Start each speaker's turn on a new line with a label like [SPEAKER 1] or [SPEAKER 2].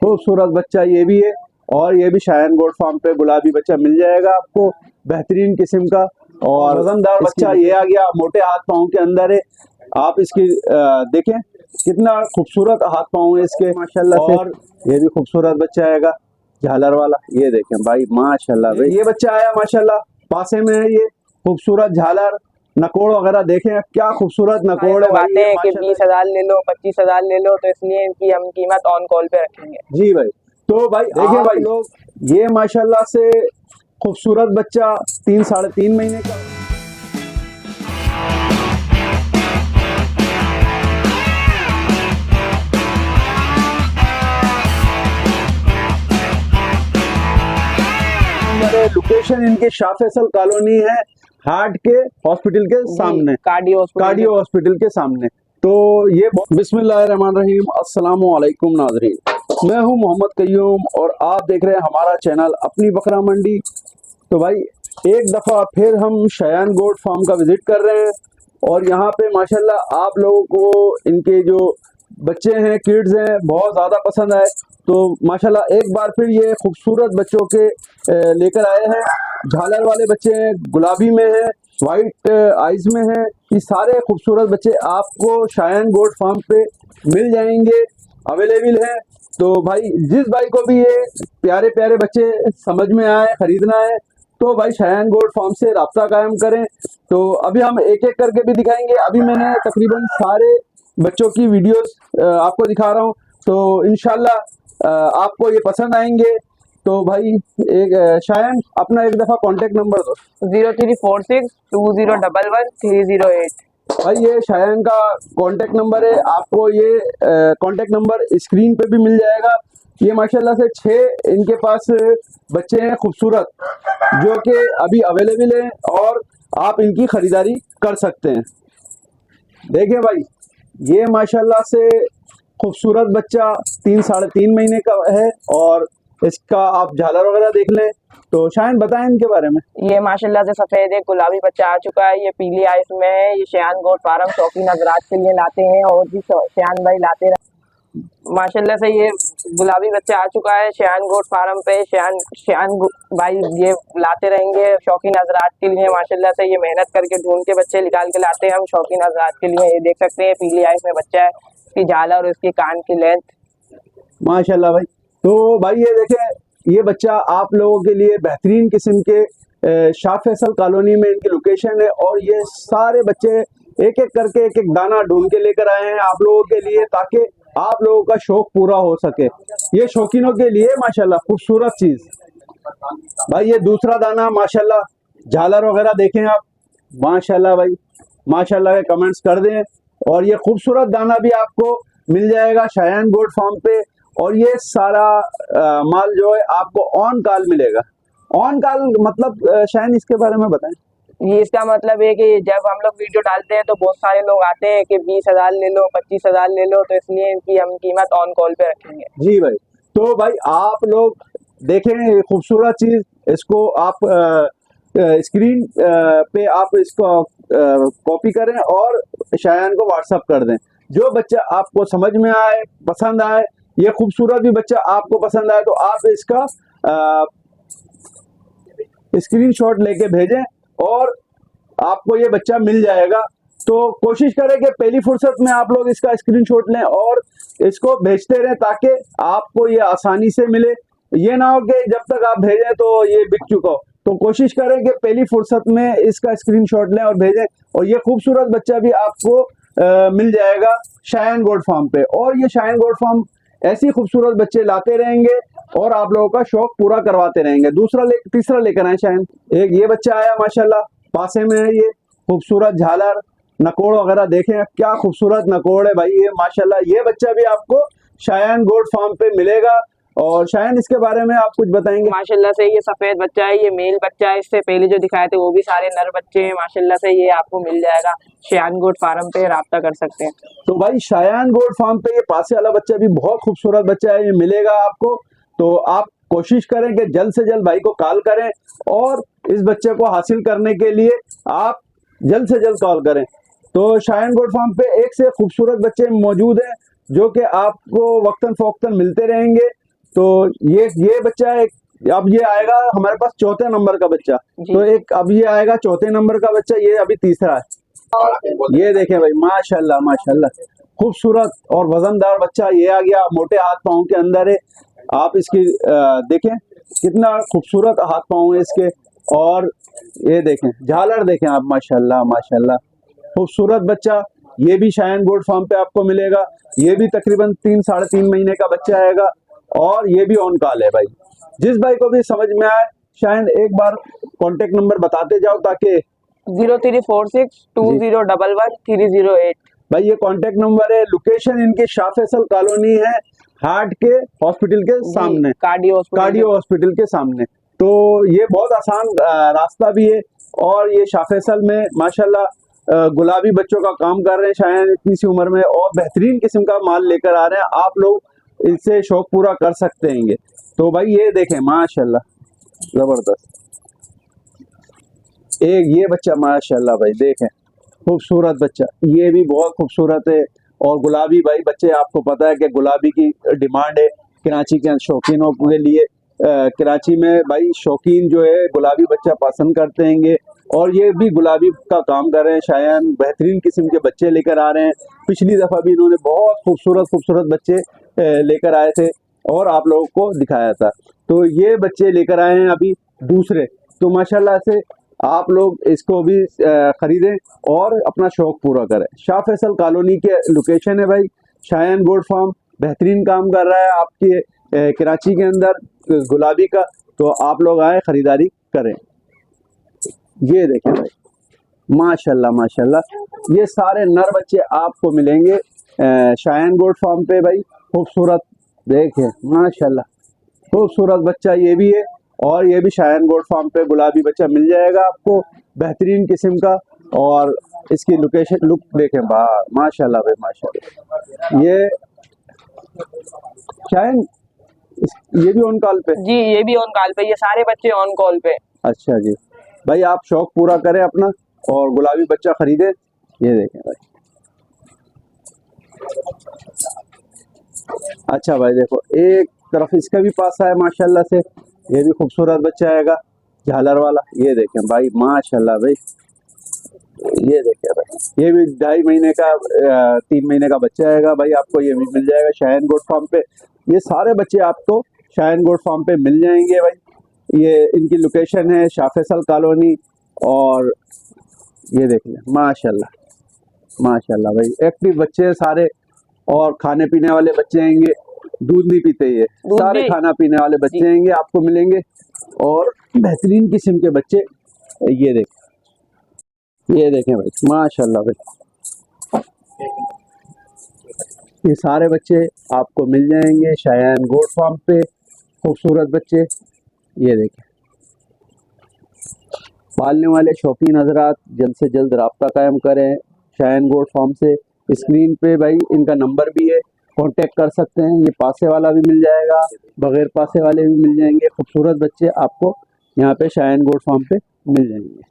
[SPEAKER 1] खूबसूरत बच्चा ये भी है। और ये भी शायन गोट फार्म पे गुलाबी बच्चा मिल जाएगा आपको, बेहतरीन किस्म का। और वजनदार बच्चा ये आ गया, मोटे हाथ पाँव के अंदर है। आप इसकी देखें कितना खूबसूरत हाथ पाँव है इसके माशाल्लाह से। और ये भी खूबसूरत बच्चा आएगा झालर वाला, ये देखें भाई माशाल्लाह भाई। ये बच्चा आया माशाल्लाह, पासे में है ये खूबसूरत झालर, नकोड़ वगैरह देखें क्या खूबसूरत नकोड़ है।
[SPEAKER 2] बातें हैं कि 20,000 ले लो, 25,000 ले लो, तो इसलिए इनकी हम कीमत ऑन कॉल पे रखेंगे।
[SPEAKER 1] जी भाई। तो भाई देखिए भाई लोग, ये माशाल्लाह से खूबसूरत बच्चा 3 साढ़े 3 महीने का। लोकेशन इनके शाह फैसल कॉलोनी है, हार्ट के हॉस्पिटल के सामने, कार्डियो हॉस्पिटल के सामने। तो ये बिस्मिल्लाहिर्रहमानिर्रहीम, अस्सलामु अलैकुम नाज़रीन, मैं हूं मोहम्मद कय्यूम और आप देख रहे हैं हमारा चैनल अपनी बकरा मंडी। तो भाई एक दफ़ा फिर हम शायन गोट फार्म का विज़िट कर रहे हैं और यहाँ पे माशाल्लाह आप लोगों को इनके जो बच्चे हैं, किड्स हैं, बहुत ज़्यादा पसंद आए। तो माशाल्लाह एक बार फिर ये खूबसूरत बच्चों के लेकर आए हैं। झालर वाले बच्चे हैं, गुलाबी में हैं, वाइट आइज में हैं। ये सारे खूबसूरत बच्चे आपको शायन गोट फार्म पे मिल जाएंगे, अवेलेबल हैं। तो भाई जिस भाई को भी ये प्यारे प्यारे बच्चे समझ में आए, खरीदना है, तो भाई शायन गोट फार्म से राब्ता कायम करें। तो अभी हम एक एक करके भी दिखाएंगे। अभी मैंने तकरीबन सारे बच्चों की वीडियोस आपको दिखा रहा हूँ, तो इंशाल्लाह आपको ये पसंद आएंगे। तो भाई एक शायन अपना एक दफ़ा कॉन्टेक्ट नंबर दो।
[SPEAKER 2] 034620113008।
[SPEAKER 1] भाई ये शायन का कॉन्टेक्ट नंबर है, आपको ये कॉन्टेक्ट नंबर स्क्रीन पे भी मिल जाएगा। ये माशाल्लाह से 6 इनके पास बच्चे हैं खूबसूरत, जो कि अभी अवेलेबल हैं और आप इनकी खरीदारी कर सकते हैं। देखिए भाई ये माशाल्लाह से खूबसूरत बच्चा 3 साढ़े 3 महीने का है और इसका आप झालर वगैरह देख लें। तो शायन बताएं इनके बारे में।
[SPEAKER 2] ये माशाल्लाह से सफेद है, गुलाबी बच्चा आ चुका है, ये पीली आइस में है। ये शायन गोट फार्म शौकीन हजरात के लिए लाते हैं और भी शायन भाई लाते रहे। माशाल्लाह से ये गुलाबी बच्चा आ चुका है शायन गोट फार्म पे। शायन भाई ये लाते रहेंगे शौकीन हजरात के लिए। माशाल्लाह से ये मेहनत करके ढूंढ के बच्चे निकाल के लाते हैं हम शौकीन हजरात के लिए। ये देख सकते हैं पीली आइस में बच्चा है, इसकी झालर और इसकी कान की लेंथ
[SPEAKER 1] माशाल्लाह भाई। तो भाई ये देखें, ये बच्चा आप लोगों के लिए बेहतरीन किस्म के शाह फैसल कॉलोनी में इनकी लोकेशन है। और ये सारे बच्चे एक एक करके एक एक दाना ढूंढ के लेकर आए हैं आप लोगों के लिए, ताकि आप लोगों का शौक पूरा हो सके। ये शौकीनों के लिए माशाल्लाह खूबसूरत चीज। भाई ये दूसरा दाना माशाल्लाह, झालर वगैरह देखें आप, माशाल्लाह भाई माशाल्लाह के कमेंट्स कर दें। और ये खूबसूरत दाना भी आपको मिल जाएगा शायन गोट फार्म पे। और ये सारा माल जो है आपको ऑन कॉल मिलेगा। ऑन कॉल मतलब शायन इसके बारे में बताएं।
[SPEAKER 2] ये इसका मतलब है कि जब हम लोग वीडियो डालते हैं तो बहुत सारे लोग आते हैं कि 20,000 ले लो, 25,000 ले लो, तो इसलिए इनकी हम कीमत ऑन कॉल पे रखेंगे।
[SPEAKER 1] जी भाई। तो भाई आप लोग देखें खूबसूरत चीज, इसको आप स्क्रीन पे आप इसको कॉपी करें और शायन को व्हाट्सअप कर दें। जो बच्चा आपको समझ में आए, पसंद आए, ये खूबसूरत भी बच्चा आपको पसंद आए, तो आप इसका स्क्रीनशॉट लेके भेजें और आपको ये बच्चा मिल जाएगा। तो कोशिश करें कि पहली फुर्सत में आप लोग इसका स्क्रीनशॉट लें और इसको भेजते रहें, ताकि आपको ये आसानी से मिले। ये ना हो कि जब तक आप भेजें तो ये बिक चुका हो। तो कोशिश करें कि पहली फुर्सत में इसका स्क्रीनशॉट लें और भेजें, और ये खूबसूरत बच्चा भी आपको मिल जाएगा शायन गोट फार्म पे। और ये शायन गोट फार्म ऐसी खूबसूरत बच्चे लाते रहेंगे और आप लोगों का शौक पूरा करवाते रहेंगे। तीसरा लेकर आए शायन। एक ये बच्चा आया माशाल्लाह, पासे में है ये खूबसूरत झालर, नकोड़ वगैरह देखें क्या खूबसूरत नकोड़ है भाई ये माशाल्लाह। ये बच्चा भी आपको शायन गोट फार्म पे मिलेगा। और शायन इसके बारे में आप कुछ बताएंगे।
[SPEAKER 2] माशाल्लाह से ये सफेद बच्चा है, ये मेल बच्चा है। इससे पहले जो दिखाए थे वो भी सारे नर बच्चे हैं। माशाल्लाह से ये आपको मिल जाएगा शायन गोट फार्म पे, राब्ता कर सकते हैं।
[SPEAKER 1] तो भाई शायन गोट फार्म पे ये पासे वाला बच्चा भी बहुत खूबसूरत बच्चा है, ये मिलेगा आपको। तो आप कोशिश करें कि जल्द से जल्द भाई को कॉल करें और इस बच्चे को हासिल करने के लिए आप जल्द से जल्द कॉल करें। तो शायन गोट फार्म पे एक से खूबसूरत बच्चे मौजूद हैं, जो कि आपको वक्तन फ़ौक्तन मिलते रहेंगे। तो ये बच्चा एक, अब ये आएगा हमारे पास चौथे नंबर का बच्चा। तो एक अब ये आएगा चौथे नंबर का बच्चा, ये अभी तीसरा है। ये देखें भाई, माशाल्लाह माशाल्लाह, खूबसूरत और वजनदार बच्चा ये आ गया, मोटे हाथ पाँव के अंदर है। आप इसकी देखें कितना खूबसूरत हाथ पाँव है इसके, और ये देखें झालर देखें आप, माशाल्लाह माशाल्लाह, खूबसूरत बच्चा। ये भी शायन गोट फार्म पे आपको मिलेगा। ये भी तकरीबन 3-3.5 महीने का बच्चा आएगा, और ये भी ऑन कॉल है भाई। जिस भाई को भी समझ में आए, शायन एक बार कांटेक्ट नंबर बताते जाओ ताकि
[SPEAKER 2] 034620111308।
[SPEAKER 1] भाई ये कांटेक्ट नंबर है। लोकेशन इनकी शाह फैसल कॉलोनी है, हार्ट के हॉस्पिटल के सामने, कार्डियो हॉस्पिटल के सामने। तो ये बहुत आसान रास्ता भी है, और ये शाह फैसल में माशाल्लाह गुलाबी बच्चों का काम कर रहे हैं शायद इतनी सी उम्र में, और बेहतरीन किस्म का माल लेकर आ रहे हैं। आप लोग इससे शौक पूरा कर सकते हैं। तो भाई ये देखें माशाल्लाह, जबरदस्त एक ये बच्चा, माशाल्लाह भाई देखें, खूबसूरत बच्चा, ये भी बहुत खूबसूरत है। और गुलाबी भाई बच्चे, आपको पता है कि गुलाबी की डिमांड है कराची के शौकीनों के लिए। कराची में भाई शौकीन जो है गुलाबी बच्चा पसंद करते हैं, और ये भी गुलाबी का काम कर रहे हैं। शायद बेहतरीन किस्म के बच्चे लेकर आ रहे हैं। पिछली दफ़ा भी इन्होंने बहुत खूबसूरत बच्चे लेकर आए थे, और आप लोगों को दिखाया था। तो ये बच्चे लेकर आए हैं अभी दूसरे। तो माशाल्लाह से आप लोग इसको भी खरीदें और अपना शौक पूरा करें। शाह फैसल कॉलोनी के लोकेशन है भाई। शायन गोट फार्म बेहतरीन काम कर रहा है आपके कराची के अंदर गुलाबी का। तो आप लोग आए, खरीदारी करें। ये देखें भाई, माशाल्लाह माशाल्लाह, ये सारे नर बच्चे आपको मिलेंगे शायन गोट फार्म पे भाई। खूबसूरत देखें माशाल्लाह, खूबसूरत बच्चा ये भी है, और ये भी शायन गोट फार्म पे गुलाबी बच्चा मिल जाएगा आपको बेहतरीन किस्म का। और इसकी लोकेशन लुक देखें, माशाल्लाह भाई माशाल्लाह। ये शायन ये भी ऑन कॉल पे
[SPEAKER 2] जी, ये भी ऑन कॉल पे, ये सारे बच्चे ऑन कॉल पे।
[SPEAKER 1] अच्छा जी भाई, आप शौक पूरा करें अपना और गुलाबी बच्चा खरीदे। ये देखें भाई, अच्छा भाई देखो, एक तरफ इसका भी पासा है माशाल्लाह से, ये भी खूबसूरत बच्चा आएगा झालर वाला। ये देखें भाई माशाल्लाह भाई, ये देखें भाई, ये भी 2.5 महीने का 3 महीने का बच्चा आएगा भाई। आपको ये भी मिल जाएगा शायन गोट फार्म पे। ये सारे बच्चे आपको शायन गोट फार्म पे मिल जाएंगे भाई। ये इनकी लोकेशन है शाह फैसल कॉलोनी, और ये देख लें माशाल्लाह माशाल्लाह भाई, एक्टिव बच्चे हैं सारे, और खाने पीने वाले बच्चे आएंगे। दूध नहीं पीते, ये सारे खाना पीने वाले बच्चे आएंगे आपको मिलेंगे, और बेहतरीन किस्म के बच्चे। ये देखें भाई माशाल्लाह भाई, ये सारे बच्चे आपको मिल जाएंगे शायन गोट फार्म पे, खूबसूरत बच्चे। ये देखें, पालने वाले शौकीन हजरात जल्द से जल्द रब्ता कायम करें शायन गोट फार्म से। स्क्रीन पे भाई इनका नंबर भी है, कांटेक्ट कर सकते हैं। ये पासे वाला भी मिल जाएगा, बगैर पासे वाले भी मिल जाएंगे। खूबसूरत बच्चे आपको यहाँ पे शायन गोट फार्म पे मिल जाएंगे।